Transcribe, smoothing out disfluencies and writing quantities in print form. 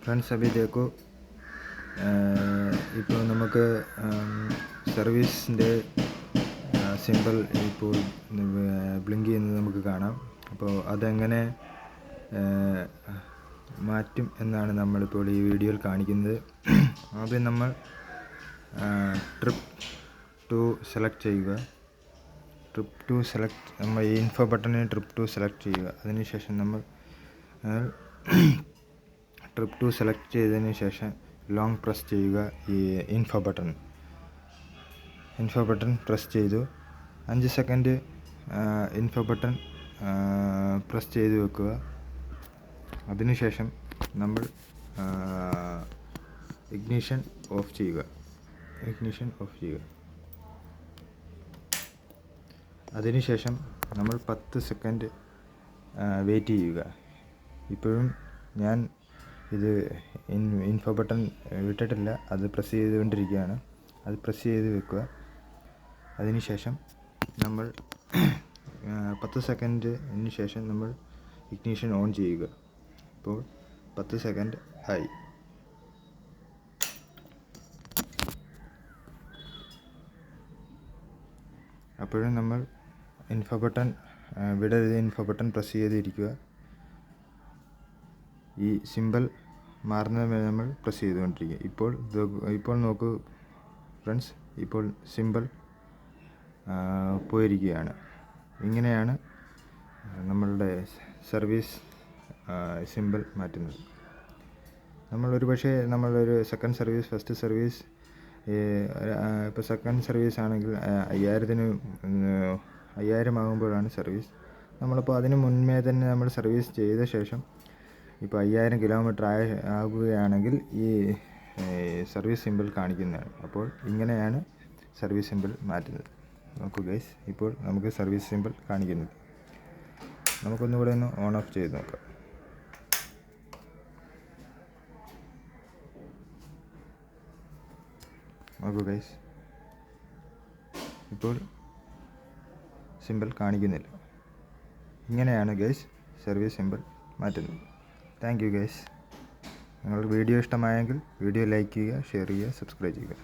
Friends अभी देखो ഇപ്പോൾ നമുക്ക് സർവീസിൻ്റെ സിമ്പിൾ ഇപ്പോൾ ബ്ലിങ്ക് ചെയ്യുന്നത് നമുക്ക് കാണാം. അപ്പോൾ അതെങ്ങനെ മാറ്റും എന്നാണ് നമ്മളിപ്പോൾ ഈ വീഡിയോയിൽ കാണിക്കുന്നത്. ആദ്യം നമ്മൾ ട്രിപ്പ് ടു സെലക്ട് ചെയ്യുക. ട്രിപ്പ് ടു സെലക്ട് നമ്മൾ ഈ ഇൻഫോ ബട്ടണിൽ ട്രിപ്പ് ടു സെലക്ട് ചെയ്യുക. അതിനുശേഷം നമ്മൾ ട്രിപ്പ് ടു സെലക്ട് ചെയ്തതിന് ശേഷം ലോങ് പ്രസ് ചെയ്യുക. ഈ ഇൻഫോ ബട്ടൺ പ്രസ് ചെയ്തു 5 സെക്കൻഡ് ഇൻഫോ ബട്ടൺ പ്രസ് ചെയ്ത് വെക്കുക. അതിനുശേഷം നമ്മൾ ഇഗ്നിഷൻ ഓഫ് ചെയ്യുക. അതിനുശേഷം നമ്മൾ 10 സെക്കൻഡ് വെയിറ്റ് ചെയ്യുക. ഇപ്പോഴും ഞാൻ ഇത് ഇൻഫോ ബട്ടൺ വിട്ടിട്ടില്ല, അത് പ്രസ് ചെയ്തുകൊണ്ടിരിക്കുകയാണ്. അത് പ്രസ് ചെയ്ത് വെക്കുക. അതിനുശേഷം നമ്മൾ 10 സെക്കൻഡിന് ശേഷം നമ്മൾ ഇഗ്നിഷൻ ഓൺ ചെയ്യുക. ഇപ്പോൾ 10 സെക്കൻഡ് ആയി. അപ്പോഴും നമ്മൾ ഇൻഫോ ബട്ടൺ വിടരുത്. ഇൻഫോ ബട്ടൺ പ്രസ് ചെയ്തിരിക്കുക. ഈ സിമ്പിൾ മാറുന്നത് വരെ നമ്മൾ പ്രസ് ചെയ്തുകൊണ്ടിരിക്കുക. ഇപ്പോൾ നോക്കൂ ഫ്രണ്ട്സ്, ഇപ്പോൾ സിമ്പിൾ പോയിരിക്കുകയാണ്. ഇങ്ങനെയാണ് നമ്മളുടെ സർവീസ് സിമ്പിൾ മാറ്റുന്നത്. നമ്മളൊരു പക്ഷേ നമ്മളൊരു സെക്കൻഡ് സർവീസ്, ഫസ്റ്റ് സർവീസ്, ഇപ്പോൾ സെക്കൻഡ് സർവീസ് ആണെങ്കിൽ 5000 ആകുമ്പോഴാണ് സർവീസ്. നമ്മളിപ്പോൾ അതിന് മുൻപേ തന്നെ നമ്മൾ സർവീസ് ചെയ്ത ശേഷം ഇപ്പോൾ 5000 കിലോമീറ്റർ ആകുകയാണെങ്കിൽ ഈ സർവീസ് സിമ്പിൾ കാണിക്കുന്നതാണ്. അപ്പോൾ ഇങ്ങനെയാണ് സർവീസ് സിമ്പിൾ മാറ്റുന്നത്. നോക്കൂ ഗൈസ്, ഇപ്പോൾ നമുക്ക് സർവീസ് സിമ്പിൾ കാണിക്കുന്നത്. നമുക്കൊന്നുകൂടെ ഒന്ന് ഓൺ ഓഫ് ചെയ്ത് നോക്കാം. നോക്കൂ ഗൈസ്, ഇപ്പോൾ സിമ്പിൾ കാണിക്കുന്നില്ല. ഇങ്ങനെയാണ് ഗൈസ് സർവീസ് സിമ്പിൾ മാറ്റുന്നത്. Thank you guys. നിങ്ങൾക്ക് വീഡിയോ ഇഷ്ടമായെങ്കിൽ വീഡിയോ ലൈക്ക് ചെയ്യുക, ഷെയർ ചെയ്യുക, സബ്സ്ക്രൈബ് ചെയ്യുക.